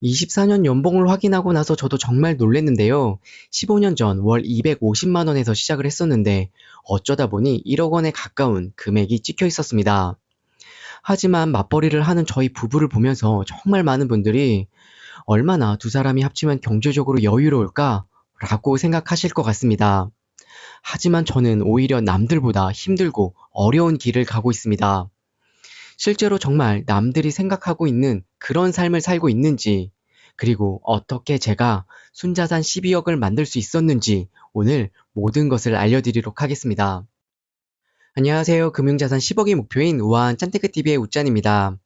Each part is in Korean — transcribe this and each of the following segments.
24년 연봉을 확인하고 나서 저도 정말 놀랐는데요. 15년 전 월 250만 원에서 시작을 했었는데 어쩌다 보니 1억 원에 가까운 금액이 찍혀 있었습니다. 하지만 맞벌이를 하는 저희 부부를 보면서 정말 많은 분들이 얼마나 두 사람이 합치면 경제적으로 여유로울까? 라고 생각하실 것 같습니다. 하지만 저는 오히려 남들보다 힘들고 어려운 길을 가고 있습니다. 실제로 정말 남들이 생각하고 있는 그런 삶을 살고 있는지, 그리고 어떻게 제가 순자산 12억을 만들 수 있었는지 오늘 모든 것을 알려드리도록 하겠습니다. 안녕하세요. 금융자산 10억이 목표인 우아한 짠테크TV의 웃짠입니다.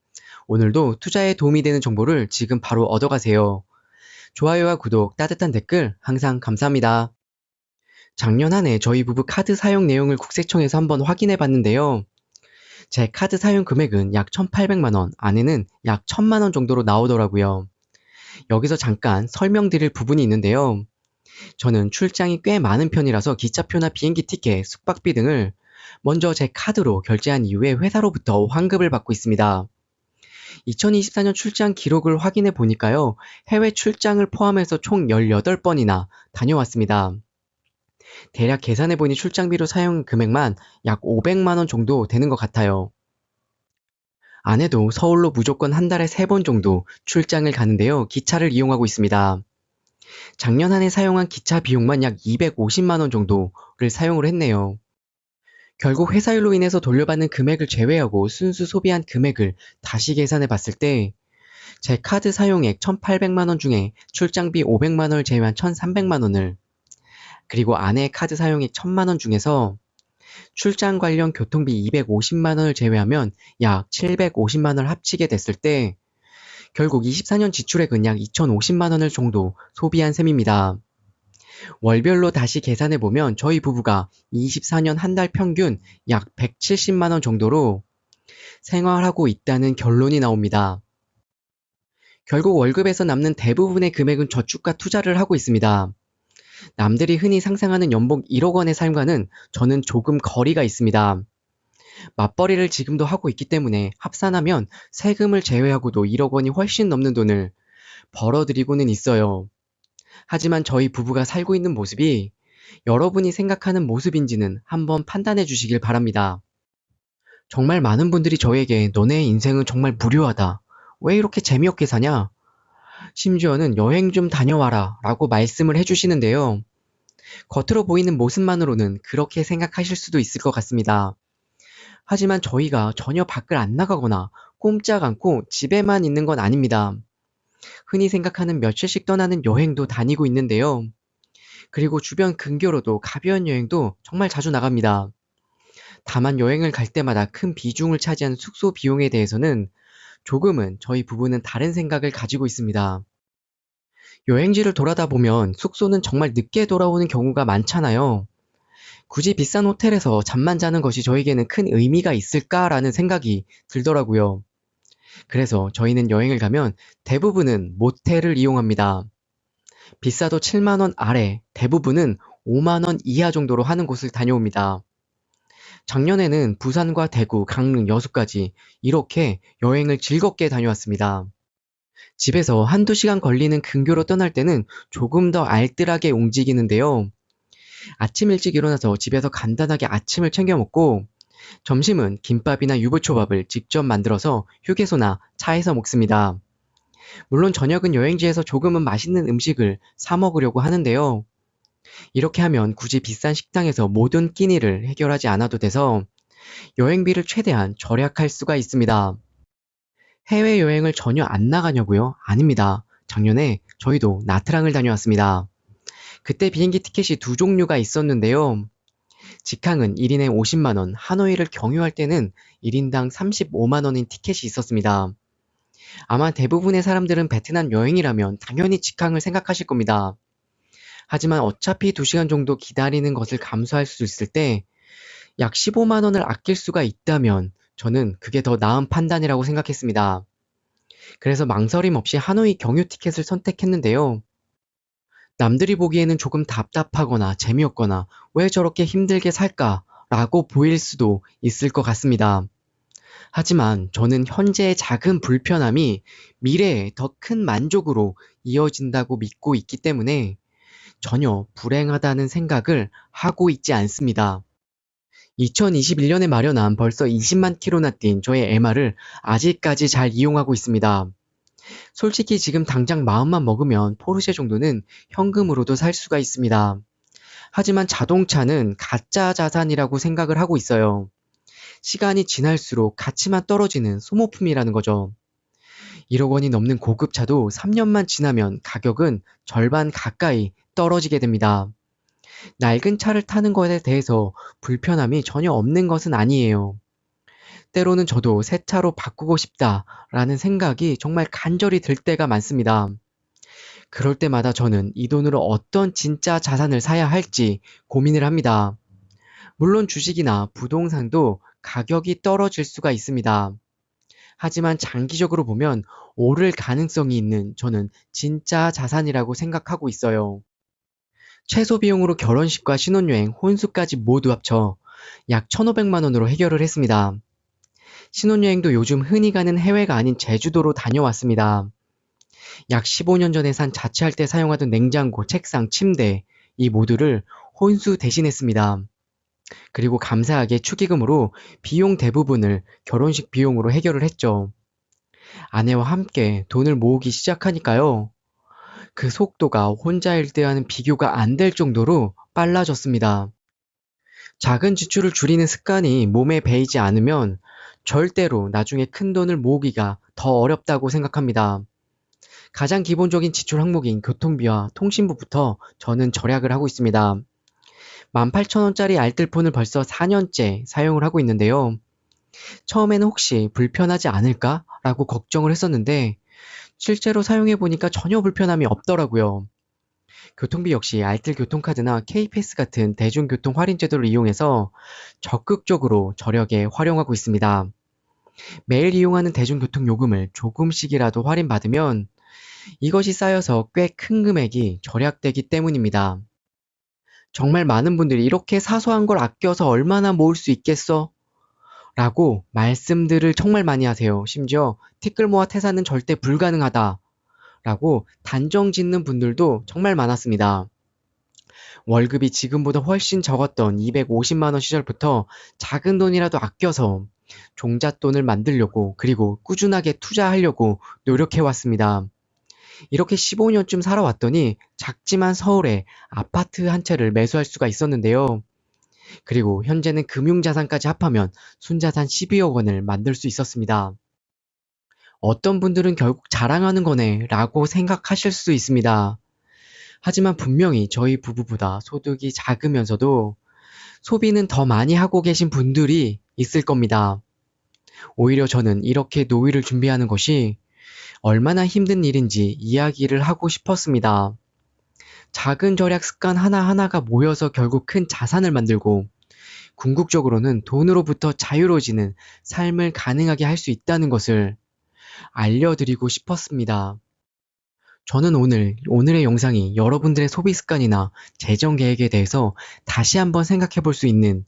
오늘도 투자에 도움이 되는 정보를 지금 바로 얻어가세요. 좋아요와 구독, 따뜻한 댓글 항상 감사합니다. 작년 한 해 저희 부부 카드 사용 내용을 국세청에서 한번 확인해 봤는데요. 제 카드 사용 금액은 약 1,800만 원, 아내는 약 1,000만 원 정도로 나오더라고요. 여기서 잠깐 설명드릴 부분이 있는데요. 저는 출장이 꽤 많은 편이라서 기차표나 비행기 티켓, 숙박비 등을 먼저 제 카드로 결제한 이후에 회사로부터 환급을 받고 있습니다. 2024년 출장 기록을 확인해 보니까요. 해외 출장을 포함해서 총 18번이나 다녀왔습니다. 대략 계산해 보니 출장비로 사용 금액만 약 500만 원 정도 되는 것 같아요. 아내도 서울로 무조건 한 달에 3번 정도 출장을 가는데요. 기차를 이용하고 있습니다. 작년 한 해 사용한 기차 비용만 약 250만 원 정도를 사용을 했네요. 결국 회사 일로 인해서 돌려받는 금액을 제외하고 순수 소비한 금액을 다시 계산해 봤을 때 제 카드 사용액 1,800만 원 중에 출장비 500만 원을 제외한 1,300만 원을, 그리고 아내의 카드 사용액 1,000만 원 중에서 출장 관련 교통비 250만 원을 제외하면 약 750만 원을 합치게 됐을 때 결국 24년 지출액은 약 2,050만 원을 정도 소비한 셈입니다. 월별로 다시 계산해 보면 저희 부부가 24년 한 달 평균 약 170만 원 정도로 생활하고 있다는 결론이 나옵니다. 결국 월급에서 남는 대부분의 금액은 저축과 투자를 하고 있습니다. 남들이 흔히 상상하는 연봉 1억 원의 삶과는 저는 조금 거리가 있습니다. 맞벌이를 지금도 하고 있기 때문에 합산하면 세금을 제외하고도 1억 원이 훨씬 넘는 돈을 벌어들이고는 있어요. 하지만 저희 부부가 살고 있는 모습이 여러분이 생각하는 모습인지는 한번 판단해 주시길 바랍니다. 정말 많은 분들이 저에게 너네 인생은 정말 무료하다. 왜 이렇게 재미없게 사냐? 심지어는 여행 좀 다녀와라 라고 말씀을 해주시는데요. 겉으로 보이는 모습만으로는 그렇게 생각하실 수도 있을 것 같습니다. 하지만 저희가 전혀 밖을 안 나가거나 꼼짝 않고 집에만 있는 건 아닙니다. 흔히 생각하는 며칠씩 떠나는 여행도 다니고 있는데요. 그리고 주변 근교로도 가벼운 여행도 정말 자주 나갑니다. 다만 여행을 갈 때마다 큰 비중을 차지하는 숙소 비용에 대해서는 조금은 저희 부부는 다른 생각을 가지고 있습니다. 여행지를 돌아다 보면 숙소는 정말 늦게 돌아오는 경우가 많잖아요. 굳이 비싼 호텔에서 잠만 자는 것이 저에게는 큰 의미가 있을까라는 생각이 들더라고요. 그래서 저희는 여행을 가면 대부분은 모텔을 이용합니다. 비싸도 7만 원 아래, 대부분은 5만 원 이하 정도로 하는 곳을 다녀옵니다. 작년에는 부산과 대구, 강릉, 여수까지 이렇게 여행을 즐겁게 다녀왔습니다. 집에서 한두 시간 걸리는 근교로 떠날 때는 조금 더 알뜰하게 움직이는데요. 아침 일찍 일어나서 집에서 간단하게 아침을 챙겨 먹고 점심은 김밥이나 유부초밥을 직접 만들어서 휴게소나 차에서 먹습니다. 물론 저녁은 여행지에서 조금은 맛있는 음식을 사 먹으려고 하는데요. 이렇게 하면 굳이 비싼 식당에서 모든 끼니를 해결하지 않아도 돼서 여행비를 최대한 절약할 수가 있습니다. 해외여행을 전혀 안 나가냐고요? 아닙니다. 작년에 저희도 나트랑을 다녀왔습니다. 그때 비행기 티켓이 두 종류가 있었는데요. 직항은 1인에 50만 원, 하노이를 경유할 때는 1인당 35만 원인 티켓이 있었습니다. 아마 대부분의 사람들은 베트남 여행이라면 당연히 직항을 생각하실 겁니다. 하지만 어차피 2시간 정도 기다리는 것을 감수할 수 있을 때 약 15만 원을 아낄 수가 있다면 저는 그게 더 나은 판단이라고 생각했습니다. 그래서 망설임 없이 하노이 경유 티켓을 선택했는데요. 남들이 보기에는 조금 답답하거나 재미없거나 왜 저렇게 힘들게 살까 라고 보일 수도 있을 것 같습니다. 하지만 저는 현재의 작은 불편함이 미래에 더 큰 만족으로 이어진다고 믿고 있기 때문에 전혀 불행하다는 생각을 하고 있지 않습니다. 2021년에 마련한 벌써 20만 킬로나 뛴 저의 MR을 아직까지 잘 이용하고 있습니다. 솔직히 지금 당장 마음만 먹으면 포르쉐 정도는 현금으로도 살 수가 있습니다. 하지만 자동차는 가짜 자산이라고 생각을 하고 있어요. 시간이 지날수록 가치만 떨어지는 소모품이라는 거죠. 1억 원이 넘는 고급차도 3년만 지나면 가격은 절반 가까이 떨어지게 됩니다. 낡은 차를 타는 것에 대해서 불편함이 전혀 없는 것은 아니에요. 때로는 저도 새 차로 바꾸고 싶다라는 생각이 정말 간절히 들 때가 많습니다. 그럴 때마다 저는 이 돈으로 어떤 진짜 자산을 사야 할지 고민을 합니다. 물론 주식이나 부동산도 가격이 떨어질 수가 있습니다. 하지만 장기적으로 보면 오를 가능성이 있는 저는 진짜 자산이라고 생각하고 있어요. 최소 비용으로 결혼식과 신혼여행, 혼수까지 모두 합쳐 약 1,500만 원으로 해결을 했습니다. 신혼여행도 요즘 흔히 가는 해외가 아닌 제주도로 다녀왔습니다. 약 15년 전에 산 자취할 때 사용하던 냉장고, 책상, 침대 이 모두를 혼수 대신했습니다. 그리고 감사하게 축의금으로 비용 대부분을 결혼식 비용으로 해결을 했죠. 아내와 함께 돈을 모으기 시작하니까요. 그 속도가 혼자일 때와는 비교가 안 될 정도로 빨라졌습니다. 작은 지출을 줄이는 습관이 몸에 배이지 않으면 절대로 나중에 큰 돈을 모으기가 더 어렵다고 생각합니다. 가장 기본적인 지출 항목인 교통비와 통신부부터 저는 절약을 하고 있습니다. 18,000원짜리 알뜰폰을 벌써 4년째 사용을 하고 있는데요. 처음에는 혹시 불편하지 않을까? 라고 걱정을 했었는데 실제로 사용해 보니까 전혀 불편함이 없더라고요. 교통비 역시 알뜰 교통카드나 K패스 같은 대중교통 할인 제도를 이용해서 적극적으로 절약에 활용하고 있습니다. 매일 이용하는 대중교통 요금을 조금씩이라도 할인받으면 이것이 쌓여서 꽤 큰 금액이 절약되기 때문입니다. 정말 많은 분들이 이렇게 사소한 걸 아껴서 얼마나 모을 수 있겠어? 라고 말씀들을 정말 많이 하세요. 심지어 티끌모아 태산은 절대 불가능하다. 라고 단정 짓는 분들도 정말 많았습니다. 월급이 지금보다 훨씬 적었던 250만 원 시절부터 작은 돈이라도 아껴서 종잣돈을 만들려고 그리고 꾸준하게 투자하려고 노력해 왔습니다. 이렇게 15년쯤 살아왔더니 작지만 서울에 아파트 한 채를 매수할 수가 있었는데요. 그리고 현재는 금융자산까지 합하면 순자산 12억 원을 만들 수 있었습니다. 어떤 분들은 결국 자랑하는 거네 라고 생각하실 수 있습니다. 하지만 분명히 저희 부부보다 소득이 작으면서도 소비는 더 많이 하고 계신 분들이 있을 겁니다. 오히려 저는 이렇게 노후를 준비하는 것이 얼마나 힘든 일인지 이야기를 하고 싶었습니다. 작은 절약 습관 하나하나가 모여서 결국 큰 자산을 만들고 궁극적으로는 돈으로부터 자유로워지는 삶을 가능하게 할 수 있다는 것을 알려드리고 싶었습니다. 저는 오늘의 영상이 여러분들의 소비 습관이나 재정 계획에 대해서 다시 한번 생각해 볼 수 있는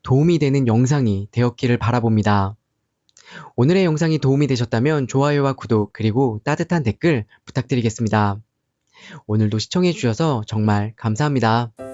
도움이 되는 영상이 되었기를 바라봅니다. 오늘의 영상이 도움이 되셨다면 좋아요와 구독 그리고 따뜻한 댓글 부탁드리겠습니다. 오늘도 시청해 주셔서 정말 감사합니다.